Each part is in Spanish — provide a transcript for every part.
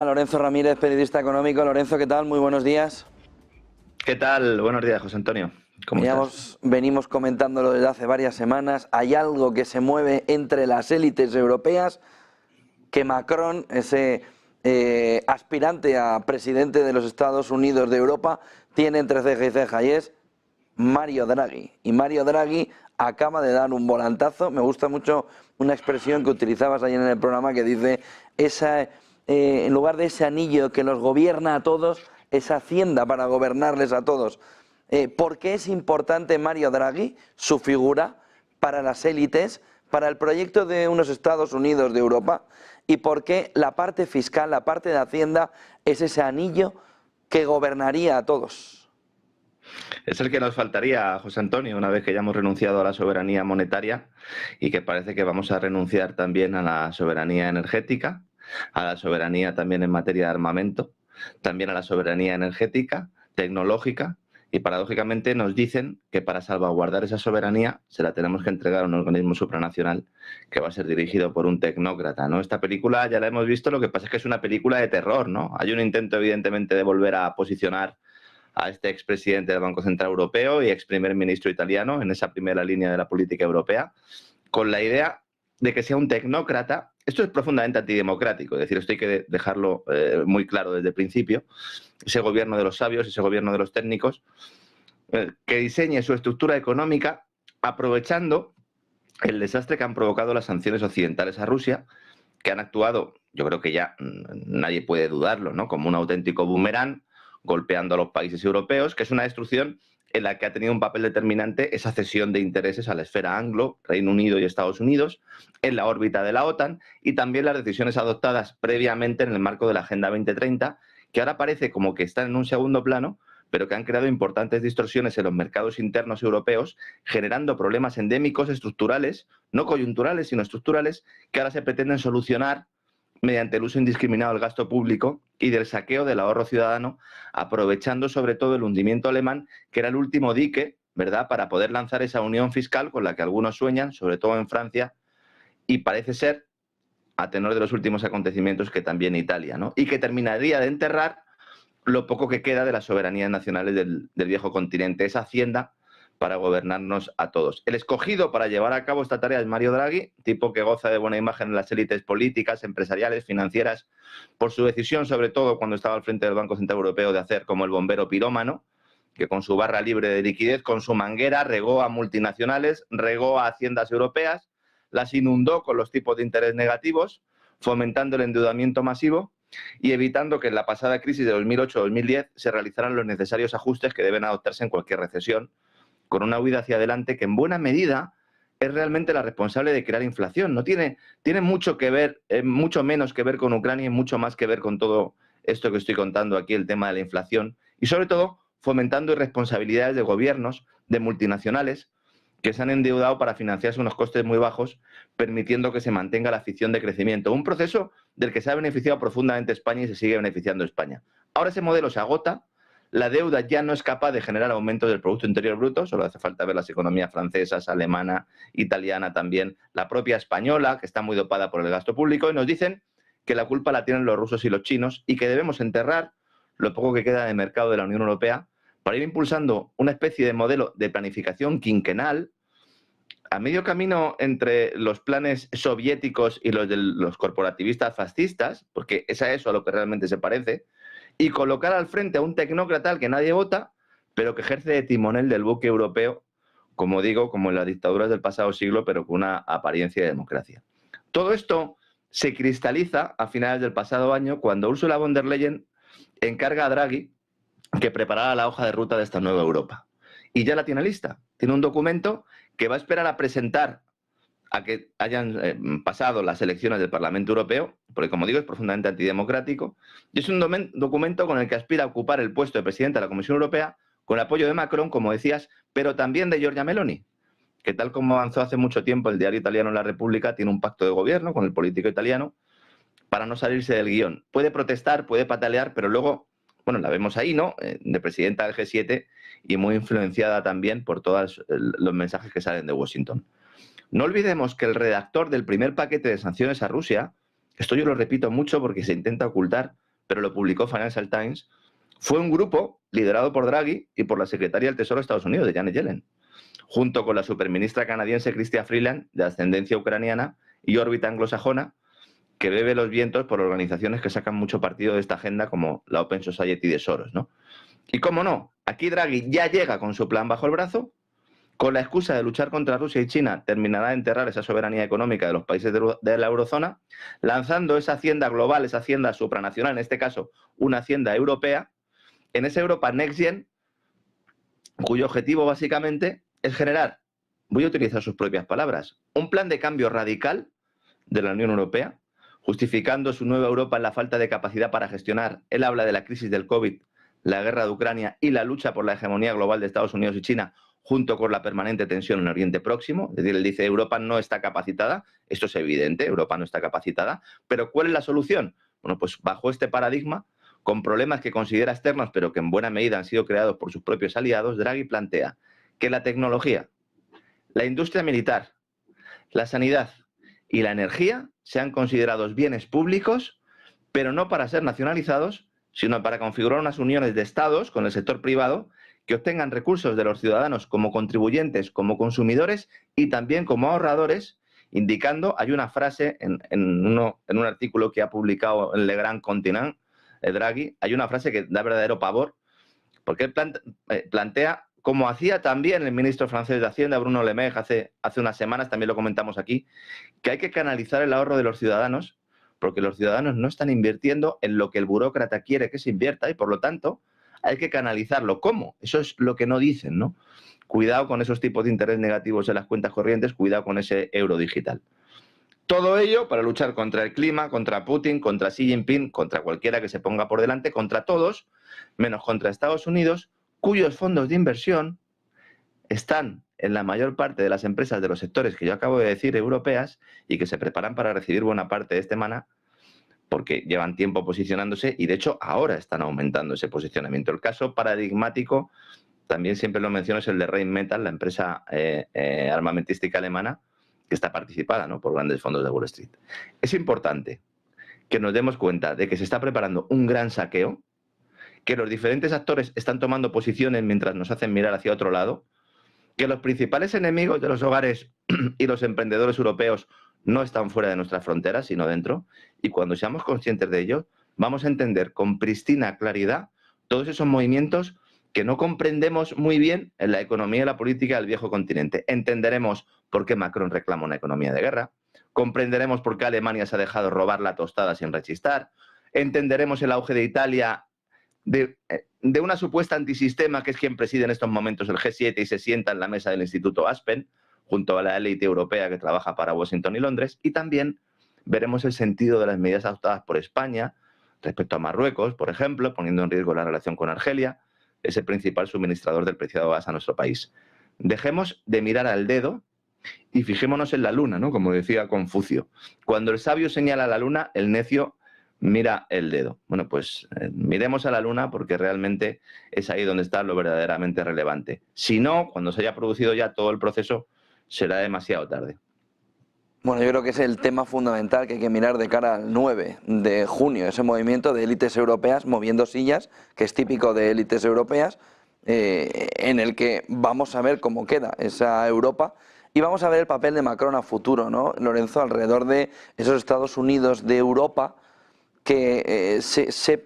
Lorenzo Ramírez, periodista económico. Lorenzo, ¿qué tal? Muy buenos días. ¿Qué tal? Buenos días, José Antonio. ¿Cómo estás? Venimos comentándolo desde hace varias semanas. Hay algo que se mueve entre las élites europeas, que Macron, ese aspirante a presidente de los Estados Unidos de Europa, tiene entre ceja y ceja, y es Mario Draghi. Y Mario Draghi acaba de dar un volantazo. Me gusta mucho una expresión que utilizabas ayer en el programa que dice, en lugar de ese anillo que los gobierna a todos, esa hacienda para gobernarles a todos. ¿Por qué es importante Mario Draghi, su figura, para las élites, para el proyecto de unos Estados Unidos de Europa? ¿Y por qué la parte fiscal, la parte de Hacienda, es ese anillo que gobernaría a todos? Es el que nos faltaría, José Antonio, una vez que ya hemos renunciado a la soberanía monetaria y que parece que vamos a renunciar también a la soberanía energética, a la soberanía también en materia de armamento, también a la soberanía energética, tecnológica, y paradójicamente nos dicen que para salvaguardar esa soberanía se la tenemos que entregar a un organismo supranacional que va a ser dirigido por un tecnócrata, ¿no? Esta película ya la hemos visto, lo que pasa es que es una película de terror, ¿no? Hay un intento evidentemente de volver a posicionar a este expresidente del Banco Central Europeo y ex primer ministro italiano en esa primera línea de la política europea, con la idea de que sea un tecnócrata. Esto es profundamente antidemocrático, es decir, esto hay que dejarlo muy claro desde el principio. Ese gobierno de los sabios, ese gobierno de los técnicos, que diseñe su estructura económica aprovechando el desastre que han provocado las sanciones occidentales a Rusia, que han actuado, yo creo que ya nadie puede dudarlo, ¿no?, como un auténtico boomerang, golpeando a los países europeos, que es una destrucción en la que ha tenido un papel determinante esa cesión de intereses a la esfera anglo, Reino Unido y Estados Unidos, en la órbita de la OTAN, y también las decisiones adoptadas previamente en el marco de la Agenda 2030, que ahora parece como que están en un segundo plano, pero que han creado importantes distorsiones en los mercados internos europeos, generando problemas endémicos estructurales, no coyunturales, sino estructurales, que ahora se pretenden solucionar mediante el uso indiscriminado del gasto público y del saqueo del ahorro ciudadano, aprovechando sobre todo el hundimiento alemán, que era el último dique, ¿verdad?, para poder lanzar esa unión fiscal con la que algunos sueñan, sobre todo en Francia, y parece ser, a tenor de los últimos acontecimientos, que también Italia, ¿no? Y que terminaría de enterrar lo poco que queda de las soberanías nacionales del viejo continente, esa hacienda para gobernarnos a todos. El escogido para llevar a cabo esta tarea es Mario Draghi, tipo que goza de buena imagen en las élites políticas, empresariales, financieras, por su decisión, sobre todo cuando estaba al frente del Banco Central Europeo, de hacer como el bombero pirómano, que con su barra libre de liquidez, con su manguera, regó a multinacionales, regó a haciendas europeas, las inundó con los tipos de interés negativos, fomentando el endeudamiento masivo y evitando que en la pasada crisis de 2008-2010 se realizaran los necesarios ajustes que deben adoptarse en cualquier recesión, con una huida hacia adelante que en buena medida es realmente la responsable de crear inflación. No tiene mucho que ver, mucho menos que ver con Ucrania y mucho más que ver con todo esto que estoy contando aquí, el tema de la inflación, y sobre todo fomentando irresponsabilidades de gobiernos, de multinacionales, que se han endeudado para financiarse unos costes muy bajos, permitiendo que se mantenga la ficción de crecimiento. Un proceso del que se ha beneficiado profundamente España y se sigue beneficiando España. Ahora ese modelo se agota, la deuda ya no es capaz de generar aumentos del Producto Interior Bruto, solo hace falta ver las economías francesas, alemana, italiana también, la propia española, que está muy dopada por el gasto público, y nos dicen que la culpa la tienen los rusos y los chinos y que debemos enterrar lo poco que queda de mercado de la Unión Europea para ir impulsando una especie de modelo de planificación quinquenal a medio camino entre los planes soviéticos y los de los corporativistas fascistas, porque es a eso a lo que realmente se parece, y colocar al frente a un tecnócrata al que nadie vota, pero que ejerce de timonel del buque europeo, como digo, como en las dictaduras del pasado siglo, pero con una apariencia de democracia. Todo esto se cristaliza a finales del pasado año cuando Ursula von der Leyen encarga a Draghi que preparara la hoja de ruta de esta nueva Europa. Y ya la tiene lista. Tiene un documento que va a esperar a presentar a que hayan pasado las elecciones del Parlamento Europeo, porque como digo es profundamente antidemocrático, y es un documento con el que aspira a ocupar el puesto de presidente de la Comisión Europea con el apoyo de Macron, como decías, pero también de Giorgia Meloni, que tal como avanzó hace mucho tiempo el diario italiano La Repubblica, tiene un pacto de gobierno con el político italiano para no salirse del guión. Puede protestar, puede patalear, pero luego, bueno, la vemos ahí, ¿no?, de presidenta del G7 y muy influenciada también por todos los mensajes que salen de Washington. No olvidemos que el redactor del primer paquete de sanciones a Rusia, esto yo lo repito mucho porque se intenta ocultar, pero lo publicó Financial Times, fue un grupo liderado por Draghi y por la secretaria del Tesoro de Estados Unidos, de Janet Yellen, junto con la superministra canadiense Chrystia Freeland, de ascendencia ucraniana y órbita anglosajona, que bebe los vientos por organizaciones que sacan mucho partido de esta agenda, como la Open Society de Soros, ¿no? Y cómo no, aquí Draghi ya llega con su plan bajo el brazo, con la excusa de luchar contra Rusia y China, terminará de enterrar esa soberanía económica de los países de la eurozona, lanzando esa hacienda global, esa hacienda supranacional, en este caso una hacienda europea, en esa Europa Next Gen, cuyo objetivo básicamente es generar, voy a utilizar sus propias palabras, un plan de cambio radical de la Unión Europea, justificando su nueva Europa en la falta de capacidad para gestionar. Él habla de la crisis del COVID, la guerra de Ucrania y la lucha por la hegemonía global de Estados Unidos y China, junto con la permanente tensión en Oriente Próximo. Es decir, él dice, Europa no está capacitada, esto es evidente, Europa no está capacitada, pero ¿cuál es la solución? Bueno, pues bajo este paradigma, con problemas que considera externos, pero que en buena medida han sido creados por sus propios aliados, Draghi plantea que la tecnología, la industria militar, la sanidad y la energía sean considerados bienes públicos, pero no para ser nacionalizados, sino para configurar unas uniones de estados con el sector privado que obtengan recursos de los ciudadanos como contribuyentes, como consumidores y también como ahorradores, indicando, hay una frase en un artículo que ha publicado en Le Grand Continent, Draghi, hay una frase que da verdadero pavor, porque él plantea, como hacía también el ministro francés de Hacienda, Bruno Le Maire, hace unas semanas, también lo comentamos aquí, que hay que canalizar el ahorro de los ciudadanos, porque los ciudadanos no están invirtiendo en lo que el burócrata quiere que se invierta y, por lo tanto, hay que canalizarlo. ¿Cómo? Eso es lo que no dicen, ¿no? Cuidado con esos tipos de interés negativos en las cuentas corrientes, cuidado con ese euro digital. Todo ello para luchar contra el clima, contra Putin, contra Xi Jinping, contra cualquiera que se ponga por delante, contra todos, menos contra Estados Unidos, cuyos fondos de inversión están en la mayor parte de las empresas de los sectores que yo acabo de decir, europeas, y que se preparan para recibir buena parte de este maná, porque llevan tiempo posicionándose y de hecho ahora están aumentando ese posicionamiento. El caso paradigmático, también siempre lo menciono, es el de Rheinmetall, la empresa armamentística alemana, que está participada, ¿no?, por grandes fondos de Wall Street. Es importante que nos demos cuenta de que se está preparando un gran saqueo, que los diferentes actores están tomando posiciones mientras nos hacen mirar hacia otro lado, que los principales enemigos de los hogares y los emprendedores europeos no están fuera de nuestras fronteras, sino dentro, y cuando seamos conscientes de ello, vamos a entender con pristina claridad todos esos movimientos que no comprendemos muy bien en la economía y la política del viejo continente. Entenderemos por qué Macron reclama una economía de guerra, comprenderemos por qué Alemania se ha dejado robar la tostada sin rechistar, entenderemos el auge de Italia de una supuesta antisistema que es quien preside en estos momentos el G7 y se sienta en la mesa del Instituto Aspen, junto a la élite europea que trabaja para Washington y Londres, y también veremos el sentido de las medidas adoptadas por España respecto a Marruecos, por ejemplo, poniendo en riesgo la relación con Argelia, es el principal suministrador del preciado gas a nuestro país. Dejemos de mirar al dedo y fijémonos en la luna, ¿no?, como decía Confucio. Cuando el sabio señala a la luna, el necio mira el dedo. Bueno, pues miremos a la luna porque realmente es ahí donde está lo verdaderamente relevante. Si no, cuando se haya producido ya todo el proceso, será demasiado tarde. Bueno, yo creo que es el tema fundamental que hay que mirar de cara al 9 de junio, ese movimiento de élites europeas moviendo sillas, que es típico de élites europeas, en el que vamos a ver cómo queda esa Europa y vamos a ver el papel de Macron a futuro, ¿no, Lorenzo?, alrededor de esos Estados Unidos de Europa que se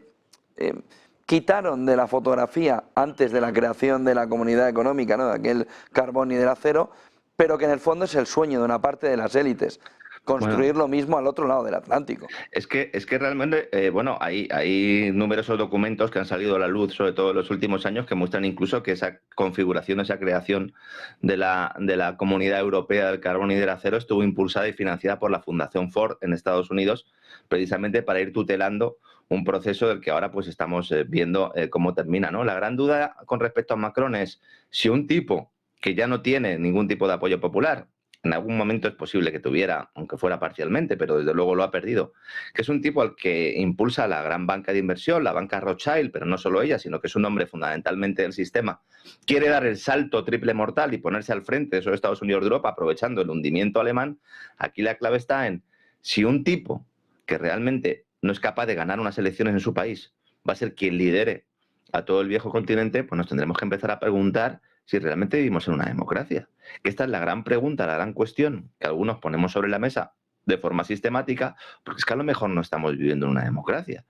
quitaron de la fotografía antes de la creación de la Comunidad Económica, ¿no?, de aquel carbón y del acero, pero que en el fondo es el sueño de una parte de las élites, construir lo mismo al otro lado del Atlántico. Es que realmente, bueno, hay numerosos documentos que han salido a la luz, sobre todo en los últimos años, que muestran incluso que esa configuración, esa creación de la Comunidad Europea del Carbón y del Acero estuvo impulsada y financiada por la Fundación Ford en Estados Unidos, precisamente para ir tutelando un proceso del que ahora pues estamos viendo cómo termina, ¿no? La gran duda con respecto a Macron es si un tipo que ya no tiene ningún tipo de apoyo popular, en algún momento es posible que tuviera, aunque fuera parcialmente, pero desde luego lo ha perdido, que es un tipo al que impulsa la gran banca de inversión, la banca Rothschild, pero no solo ella, sino que es un hombre fundamentalmente del sistema, quiere dar el salto triple mortal y ponerse al frente de esos Estados Unidos de Europa, aprovechando el hundimiento alemán. Aquí la clave está en si un tipo que realmente no es capaz de ganar unas elecciones en su país, va a ser quien lidere a todo el viejo continente, pues nos tendremos que empezar a preguntar si realmente vivimos en una democracia. Que esta es la gran pregunta, la gran cuestión que algunos ponemos sobre la mesa de forma sistemática, porque es que a lo mejor no estamos viviendo en una democracia.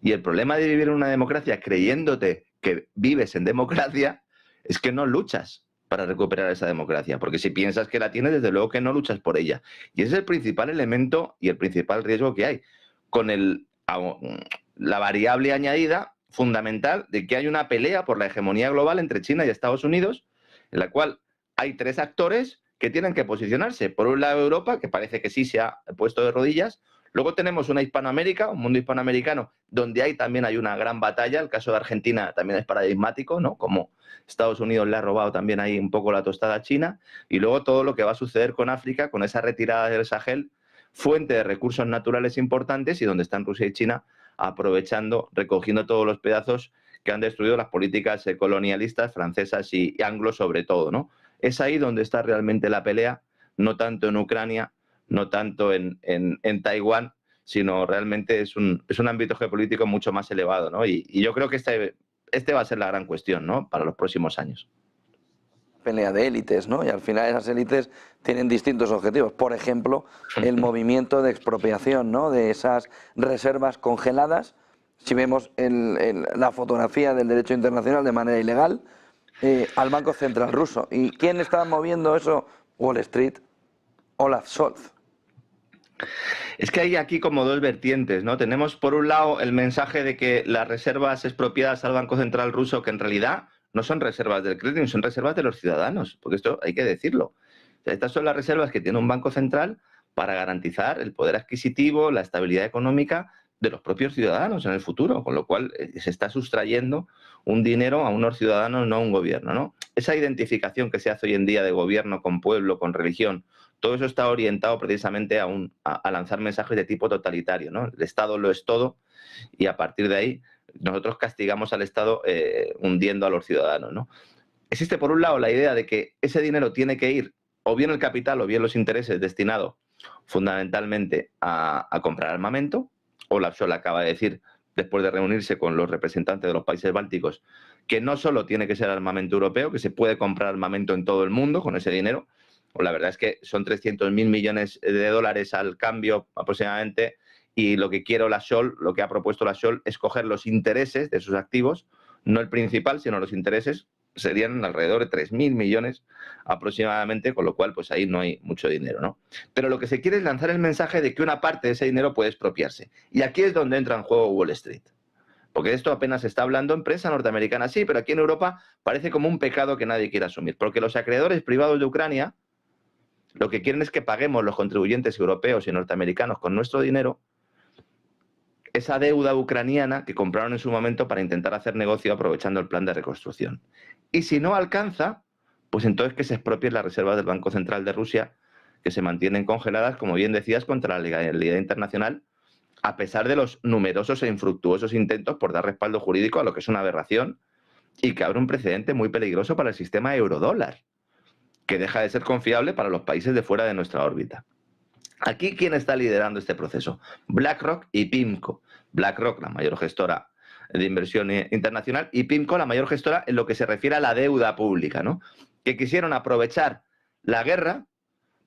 Y el problema de vivir en una democracia creyéndote que vives en democracia es que no luchas para recuperar esa democracia, porque si piensas que la tienes, desde luego que no luchas por ella. Y ese es el principal elemento y el principal riesgo que hay, con la variable añadida fundamental de que hay una pelea por la hegemonía global entre China y Estados Unidos, en la cual hay tres actores que tienen que posicionarse. Por un lado Europa, que parece que sí se ha puesto de rodillas. Luego tenemos una Hispanoamérica, un mundo hispanoamericano, donde también hay una gran batalla. El caso de Argentina también es paradigmático, ¿no? Como Estados Unidos le ha robado también ahí un poco la tostada a China. Y luego todo lo que va a suceder con África, con esa retirada del Sahel, fuente de recursos naturales importantes, y donde están Rusia y China aprovechando, recogiendo todos los pedazos que han destruido las políticas colonialistas francesas y anglo sobre todo, ¿no? Es ahí donde está realmente la pelea, no tanto en Ucrania, no tanto en Taiwán, sino realmente es un ámbito geopolítico mucho más elevado, ¿no? Y yo creo que este va a ser la gran cuestión, ¿no?, para los próximos años. Pelea de élites, ¿no? Y al final esas élites tienen distintos objetivos. Por ejemplo, el movimiento de expropiación, ¿no?, de esas reservas congeladas. Si vemos la fotografía del derecho internacional de manera ilegal, al Banco Central ruso. ¿Y quién está moviendo eso? Wall Street, Olaf Scholz. Es que hay aquí como dos vertientes, ¿no? Tenemos por un lado el mensaje de que las reservas expropiadas al Banco Central ruso, que en realidad no son reservas del crédito, son reservas de los ciudadanos, porque esto hay que decirlo. O sea, estas son las reservas que tiene un banco central para garantizar el poder adquisitivo, la estabilidad económica de los propios ciudadanos en el futuro, con lo cual se está sustrayendo un dinero a unos ciudadanos, no a un gobierno, ¿no? Esa identificación que se hace hoy en día de gobierno con pueblo, con religión, todo eso está orientado precisamente a lanzar mensajes de tipo totalitario, ¿no? El Estado lo es todo, y a partir de ahí nosotros castigamos al Estado hundiendo a los ciudadanos, ¿no? Existe por un lado la idea de que ese dinero tiene que ir o bien el capital o bien los intereses destinados fundamentalmente a comprar armamento. Olaf Scholz acaba de decir, después de reunirse con los representantes de los países bálticos, que no solo tiene que ser armamento europeo, que se puede comprar armamento en todo el mundo con ese dinero. Pues la verdad es que son 300.000 millones de dólares al cambio aproximadamente, y lo que quiere Olaf Scholz, lo que ha propuesto Olaf Scholz, es coger los intereses de sus activos, no el principal, sino los intereses. Serían alrededor de 3.000 millones aproximadamente, con lo cual pues ahí no hay mucho dinero, ¿no? Pero lo que se quiere es lanzar el mensaje de que una parte de ese dinero puede expropiarse. Y aquí es donde entra en juego Wall Street. Porque de esto apenas se está hablando en prensa norteamericana, sí, pero aquí en Europa parece como un pecado que nadie quiere asumir. Porque los acreedores privados de Ucrania lo que quieren es que paguemos los contribuyentes europeos y norteamericanos con nuestro dinero esa deuda ucraniana que compraron en su momento para intentar hacer negocio aprovechando el plan de reconstrucción. Y si no alcanza, pues entonces que se expropien las reservas del Banco Central de Rusia, que se mantienen congeladas, como bien decías, contra la legalidad internacional, a pesar de los numerosos e infructuosos intentos por dar respaldo jurídico a lo que es una aberración y que abre un precedente muy peligroso para el sistema eurodólar, que deja de ser confiable para los países de fuera de nuestra órbita. Aquí, ¿quién está liderando este proceso? BlackRock y PIMCO. BlackRock, la mayor gestora de inversión internacional, y PIMCO, la mayor gestora en lo que se refiere a la deuda pública, ¿no? Que quisieron aprovechar la guerra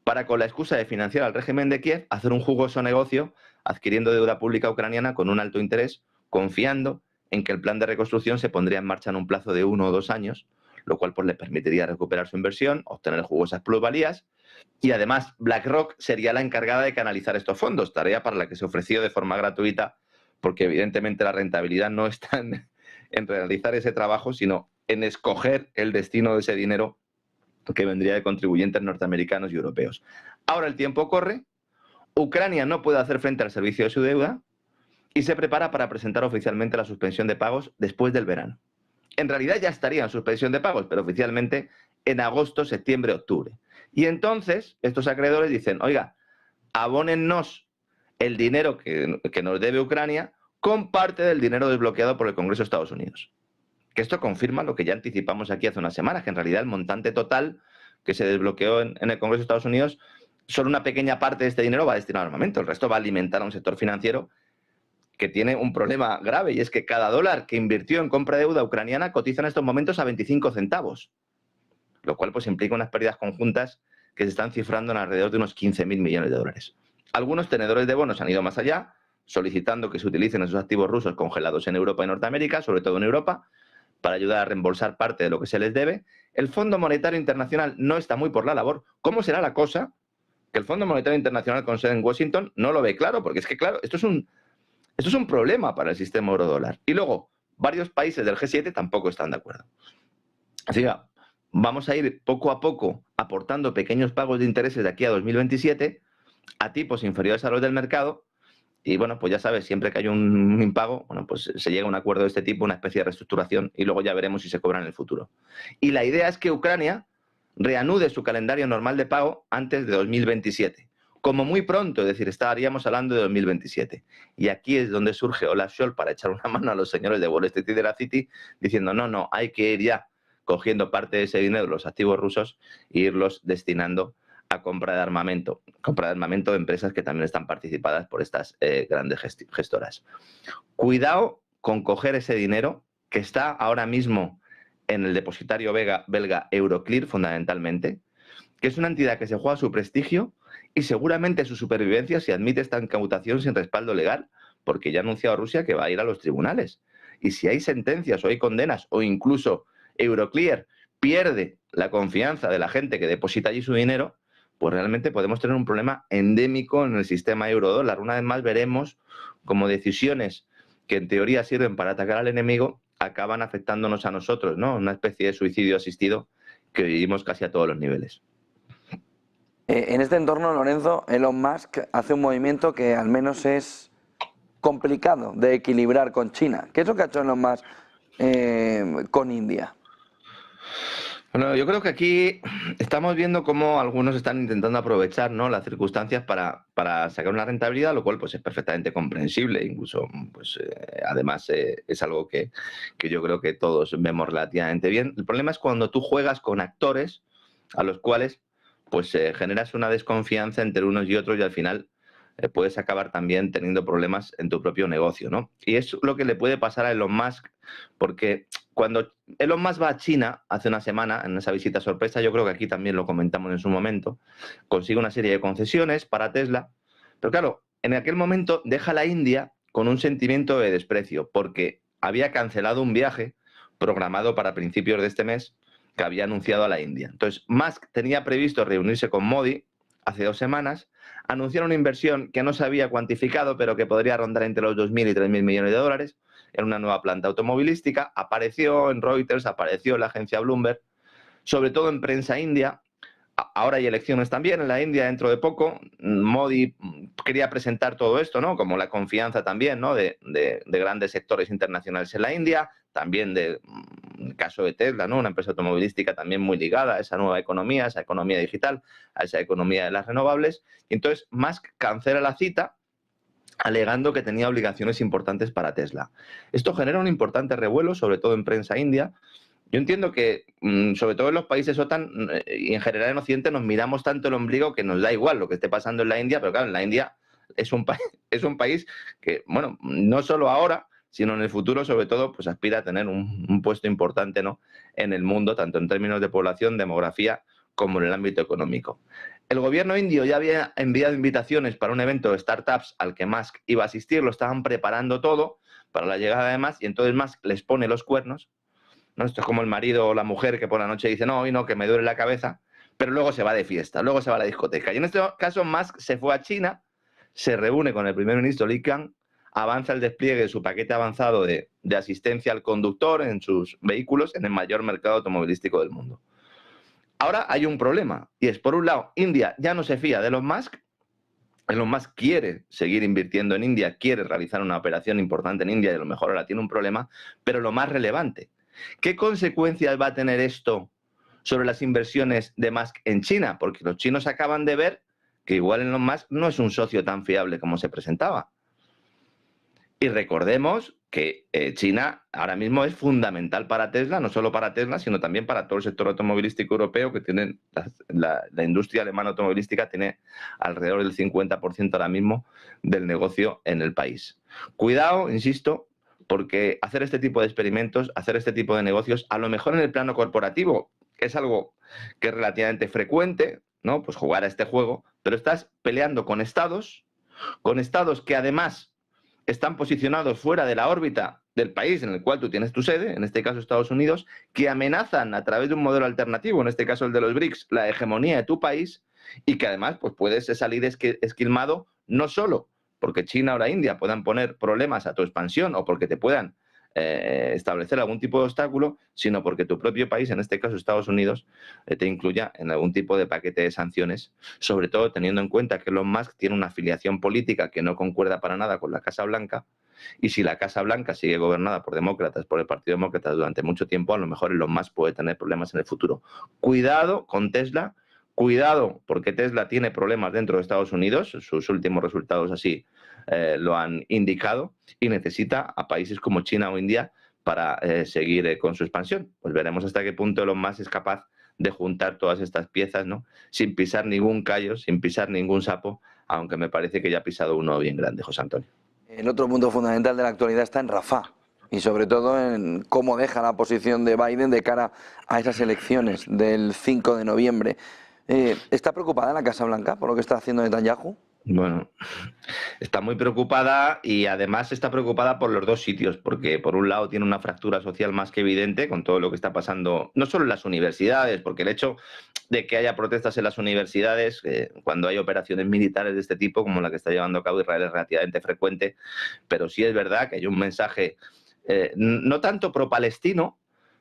para, con la excusa de financiar al régimen de Kiev, hacer un jugoso negocio adquiriendo deuda pública ucraniana con un alto interés, confiando en que el plan de reconstrucción se pondría en marcha en un plazo de 1 o 2 años, lo cual pues le permitiría recuperar su inversión, obtener jugosas plusvalías. Y además BlackRock sería la encargada de canalizar estos fondos, tarea para la que se ofreció de forma gratuita, porque evidentemente la rentabilidad no está en realizar ese trabajo, sino en escoger el destino de ese dinero que vendría de contribuyentes norteamericanos y europeos. Ahora el tiempo corre, Ucrania no puede hacer frente al servicio de su deuda y se prepara para presentar oficialmente la suspensión de pagos después del verano. En realidad ya estaría en suspensión de pagos, pero oficialmente en agosto, septiembre, octubre. Y entonces estos acreedores dicen, oiga, abónennos el dinero que nos debe Ucrania con parte del dinero desbloqueado por el Congreso de Estados Unidos. Que esto confirma lo que ya anticipamos aquí hace unas semanas, que en realidad el montante total que se desbloqueó en el Congreso de Estados Unidos, solo una pequeña parte de este dinero va destinado al armamento, el resto va a alimentar a un sector financiero que tiene un problema grave, y es que cada dólar que invirtió en compra de deuda ucraniana cotiza en estos momentos a 25 centavos, lo cual pues implica unas pérdidas conjuntas que se están cifrando en alrededor de unos 15.000 millones de dólares. Algunos tenedores de bonos han ido más allá, solicitando que se utilicen esos activos rusos congelados en Europa y Norteamérica, sobre todo en Europa, para ayudar a reembolsar parte de lo que se les debe. El Fondo Monetario Internacional no está muy por la labor. ¿Cómo será la cosa que el Fondo Monetario Internacional con sede en Washington no lo ve claro? Porque es que, claro, esto es un problema para el sistema euro-dólar. Y luego, varios países del G7 tampoco están de acuerdo. Así que vamos a ir poco a poco aportando pequeños pagos de intereses de aquí a 2027 a tipos inferiores a los del mercado. Y bueno, pues ya sabes, siempre que hay un impago, bueno, pues se llega a un acuerdo de este tipo, una especie de reestructuración, y luego ya veremos si se cobra en el futuro. Y la idea es que Ucrania reanude su calendario normal de pago antes de 2027. Como muy pronto, es decir, estaríamos hablando de 2027. Y aquí es donde surge Olaf Scholz para echar una mano a los señores de Wall Street y de la City, diciendo, no, hay que ir ya cogiendo parte de ese dinero, los activos rusos, e irlos destinando a compra de armamento de empresas que también están participadas por estas grandes gestoras. Cuidado con coger ese dinero que está ahora mismo en el depositario belga Euroclear, fundamentalmente, que es una entidad que se juega su prestigio y seguramente su supervivencia si admite esta incautación sin respaldo legal, porque ya ha anunciado Rusia que va a ir a los tribunales. Y si hay sentencias o hay condenas o incluso Euroclear pierde la confianza de la gente que deposita allí su dinero, pues realmente podemos tener un problema endémico en el sistema euro-dólar. Una vez más veremos cómo decisiones que en teoría sirven para atacar al enemigo acaban afectándonos a nosotros, ¿no? Una especie de suicidio asistido que vivimos casi a todos los niveles. En este entorno, Lorenzo, Elon Musk hace un movimiento que al menos es complicado de equilibrar con China. ¿Qué es lo que ha hecho Elon Musk con India? Bueno, yo creo que aquí estamos viendo cómo algunos están intentando aprovechar, ¿no?, las circunstancias para sacar una rentabilidad, lo cual pues es perfectamente comprensible. Incluso, pues además es algo que yo creo que todos vemos relativamente bien. El problema es cuando tú juegas con actores a los cuales pues generas una desconfianza entre unos y otros y al final puedes acabar también teniendo problemas en tu propio negocio, ¿no? Y es lo que le puede pasar a Elon Musk, porque cuando Elon Musk va a China hace una semana, en esa visita sorpresa, yo creo que aquí también lo comentamos en su momento, consigue una serie de concesiones para Tesla, pero claro, en aquel momento deja la India con un sentimiento de desprecio, porque había cancelado un viaje programado para principios de este mes que había anunciado a la India. Entonces, Musk tenía previsto reunirse con Modi hace 2 semanas, anunciaron una inversión que no se había cuantificado, pero que podría rondar entre los 2.000 y 3.000 millones de dólares en una nueva planta automovilística. Apareció en Reuters, apareció en la agencia Bloomberg, sobre todo en prensa india. Ahora hay elecciones también en la India dentro de poco. Modi quería presentar todo esto, ¿no?, como la confianza también, ¿no?, de grandes sectores internacionales en la India, también del caso de Tesla, ¿no?, una empresa automovilística también muy ligada a esa nueva economía, a esa economía digital, a esa economía de las renovables. Y entonces Musk cancela la cita alegando que tenía obligaciones importantes para Tesla. Esto genera un importante revuelo, sobre todo en prensa india. Yo entiendo que, sobre todo en los países OTAN y en general en Occidente, nos miramos tanto el ombligo que nos da igual lo que esté pasando en la India, pero claro, en la India es un país que, bueno, no solo ahora, sino en el futuro, sobre todo, pues aspira a tener un puesto importante, ¿no?, en el mundo, tanto en términos de población, demografía, como en el ámbito económico. El gobierno indio ya había enviado invitaciones para un evento de startups al que Musk iba a asistir, lo estaban preparando todo para la llegada de Musk, y entonces Musk les pone los cuernos, ¿no? Esto es como el marido o la mujer que por la noche dice, no, hoy no, que me duele la cabeza, pero luego se va de fiesta, luego se va a la discoteca. Y en este caso Musk se fue a China, se reúne con el primer ministro Li Qiang, avanza el despliegue de su paquete avanzado de asistencia al conductor en sus vehículos en el mayor mercado automovilístico del mundo. Ahora hay un problema, y es, por un lado, India ya no se fía de Elon Musk. Elon Musk quiere seguir invirtiendo en India, quiere realizar una operación importante en India y a lo mejor ahora tiene un problema, pero lo más relevante, ¿qué consecuencias va a tener esto sobre las inversiones de Musk en China? Porque los chinos acaban de ver que igual Elon Musk no es un socio tan fiable como se presentaba. Y recordemos que China ahora mismo es fundamental para Tesla, no solo para Tesla, sino también para todo el sector automovilístico europeo, que tienen la industria alemana automovilística tiene alrededor del 50% ahora mismo del negocio en el país. Cuidado, insisto, porque hacer este tipo de experimentos, hacer este tipo de negocios, a lo mejor en el plano corporativo, es algo que es relativamente frecuente, ¿no? Pues jugar a este juego, pero estás peleando con estados que además están posicionados fuera de la órbita del país en el cual tú tienes tu sede, en este caso Estados Unidos, que amenazan a través de un modelo alternativo, en este caso el de los BRICS, la hegemonía de tu país, y que además pues, puedes salir esquilmado no solo porque China o la India puedan poner problemas a tu expansión o porque te puedan establecer algún tipo de obstáculo, sino porque tu propio país, en este caso Estados Unidos, te incluya en algún tipo de paquete de sanciones, sobre todo teniendo en cuenta que Elon Musk tiene una afiliación política que no concuerda para nada con la Casa Blanca, y si la Casa Blanca sigue gobernada por demócratas, por el Partido Demócrata durante mucho tiempo, a lo mejor Elon Musk puede tener problemas en el futuro. Cuidado con Tesla, cuidado porque Tesla tiene problemas dentro de Estados Unidos, sus últimos resultados así lo han indicado, y necesita a países como China o India para seguir con su expansión. Pues veremos hasta qué punto Elon Musk es capaz de juntar todas estas piezas, ¿no? Sin pisar ningún callo, sin pisar ningún sapo, aunque me parece que ya ha pisado uno bien grande, José Antonio. El otro punto fundamental de la actualidad está en Rafah y sobre todo en cómo deja la posición de Biden de cara a esas elecciones del 5 de noviembre. ¿Está preocupada la Casa Blanca por lo que está haciendo Netanyahu? Bueno, está muy preocupada y además está preocupada por los dos sitios, porque por un lado tiene una fractura social más que evidente con todo lo que está pasando, no solo en las universidades, porque el hecho de que haya protestas en las universidades, cuando hay operaciones militares de este tipo, como la que está llevando a cabo Israel, es relativamente frecuente, pero sí es verdad que hay un mensaje no tanto pro-palestino,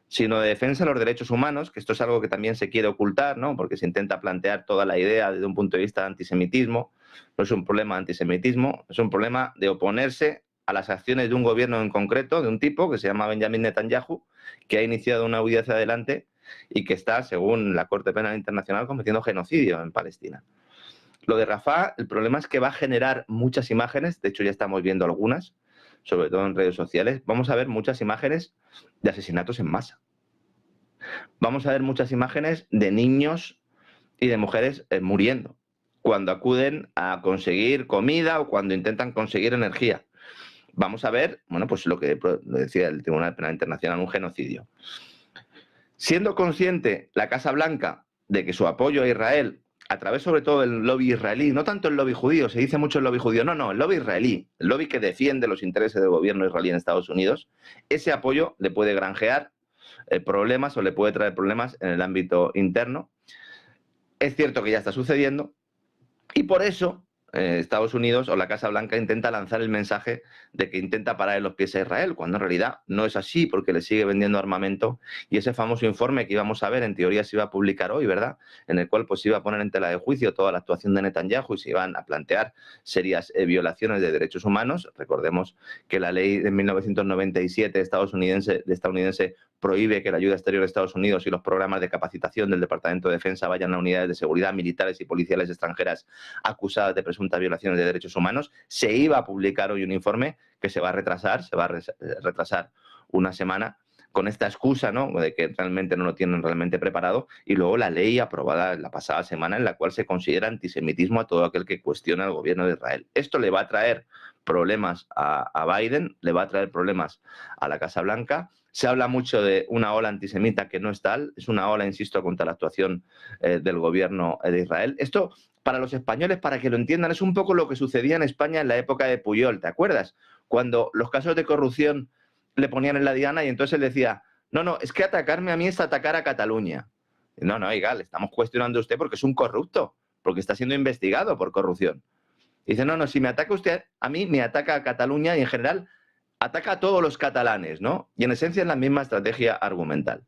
sino de defensa de los derechos humanos, que esto es algo que también se quiere ocultar, ¿no? Porque se intenta plantear toda la idea desde un punto de vista de antisemitismo. No es un problema de antisemitismo, es un problema de oponerse a las acciones de un gobierno en concreto, de un tipo que se llama Benjamin Netanyahu, que ha iniciado una huida hacia adelante y que está, según la Corte Penal Internacional, cometiendo genocidio en Palestina. Lo de Rafah, el problema es que va a generar muchas imágenes, de hecho ya estamos viendo algunas, sobre todo en redes sociales. Vamos a ver muchas imágenes de asesinatos en masa. Vamos a ver muchas imágenes de niños y de mujeres muriendo cuando acuden a conseguir comida o cuando intentan conseguir energía. Vamos a ver, bueno, pues lo que decía el Tribunal Penal Internacional, un genocidio. Siendo consciente la Casa Blanca de que su apoyo a Israel, a través sobre todo del lobby israelí, no tanto el lobby judío, se dice mucho el lobby judío, no, el lobby israelí, el lobby que defiende los intereses del gobierno israelí en Estados Unidos, ese apoyo le puede granjear problemas o le puede traer problemas en el ámbito interno. Es cierto que ya está sucediendo y por eso Estados Unidos o la Casa Blanca intenta lanzar el mensaje de que intenta parar en los pies a Israel, cuando en realidad no es así porque le sigue vendiendo armamento, y ese famoso informe que íbamos a ver, en teoría se iba a publicar hoy, ¿verdad? En el cual pues se iba a poner en tela de juicio toda la actuación de Netanyahu y se iban a plantear serias violaciones de derechos humanos. Recordemos que la ley de 1997 estadounidense prohíbe que la ayuda exterior de Estados Unidos y los programas de capacitación del Departamento de Defensa vayan a unidades de seguridad militares y policiales extranjeras acusadas de presuntas violaciones de derechos humanos. Se iba a publicar hoy un informe que se va a retrasar una semana con esta excusa, ¿no?, de que realmente no lo tienen realmente preparado, y luego la ley aprobada la pasada semana en la cual se considera antisemitismo a todo aquel que cuestiona al gobierno de Israel. Esto le va a traer problemas a Biden, le va a traer problemas a la Casa Blanca. Se habla mucho de una ola antisemita que no es tal, es una ola, insisto, contra la actuación del gobierno de Israel. Esto, para los españoles, para que lo entiendan, es un poco lo que sucedía en España en la época de Pujol, ¿te acuerdas? Cuando los casos de corrupción le ponían en la diana y entonces él decía, no, es que atacarme a mí es atacar a Cataluña. No, oiga, le estamos cuestionando a usted porque es un corrupto, porque está siendo investigado por corrupción. Dice, no, si me ataca usted, a mí me ataca a Cataluña y en general ataca a todos los catalanes, ¿no? Y en esencia es la misma estrategia argumental.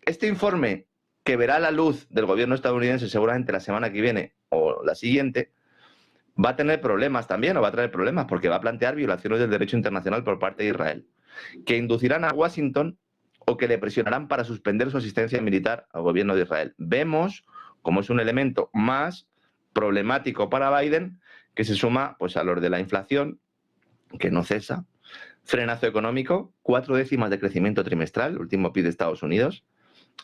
Este informe, que verá la luz del gobierno estadounidense seguramente la semana que viene o la siguiente, va a tener problemas también, o va a traer problemas, porque va a plantear violaciones del derecho internacional por parte de Israel, que inducirán a Washington o que le presionarán para suspender su asistencia militar al gobierno de Israel. Vemos cómo es un elemento más problemático para Biden, que se suma pues a los de la inflación, que no cesa, frenazo económico, 4 décimas de crecimiento trimestral, último PIB de Estados Unidos,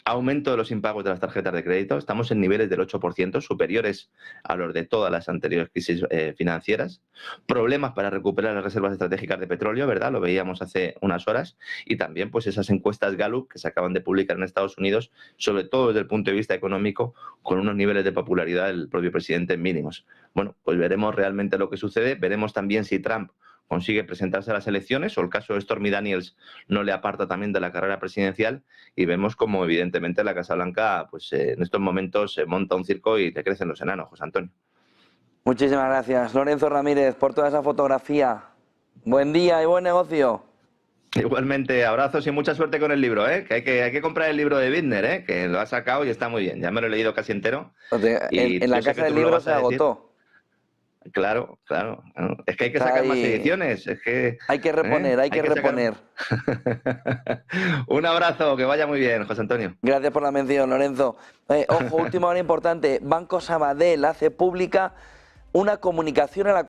aumento de los impagos de las tarjetas de crédito, estamos en niveles del 8%, superiores a los de todas las anteriores crisis financieras, problemas para recuperar las reservas estratégicas de petróleo, ¿verdad? Lo veíamos hace unas horas, y también pues esas encuestas Gallup que se acaban de publicar en Estados Unidos, sobre todo desde el punto de vista económico, con unos niveles de popularidad del propio presidente mínimos. Bueno, pues veremos realmente lo que sucede, veremos también si Trump consigue presentarse a las elecciones o el caso de Stormy Daniels no le aparta también de la carrera presidencial, y vemos como evidentemente la Casa Blanca pues en estos momentos se monta un circo y le crecen los enanos, José Antonio. Muchísimas gracias, Lorenzo Ramírez, por toda esa fotografía. Buen día y buen negocio. Igualmente, abrazos y mucha suerte con el libro, ¿eh? Que hay que comprar el libro de Bittner, ¿eh? Que lo ha sacado y está muy bien. Ya me lo he leído casi entero. En la casa del libro se agotó. Claro, claro. Es que hay que sacar más ediciones. Es que, hay que reponer, hay que reponer. Un abrazo, que vaya muy bien, José Antonio. Gracias por la mención, Lorenzo. Ojo, última hora importante. Banco Sabadell hace pública una comunicación a la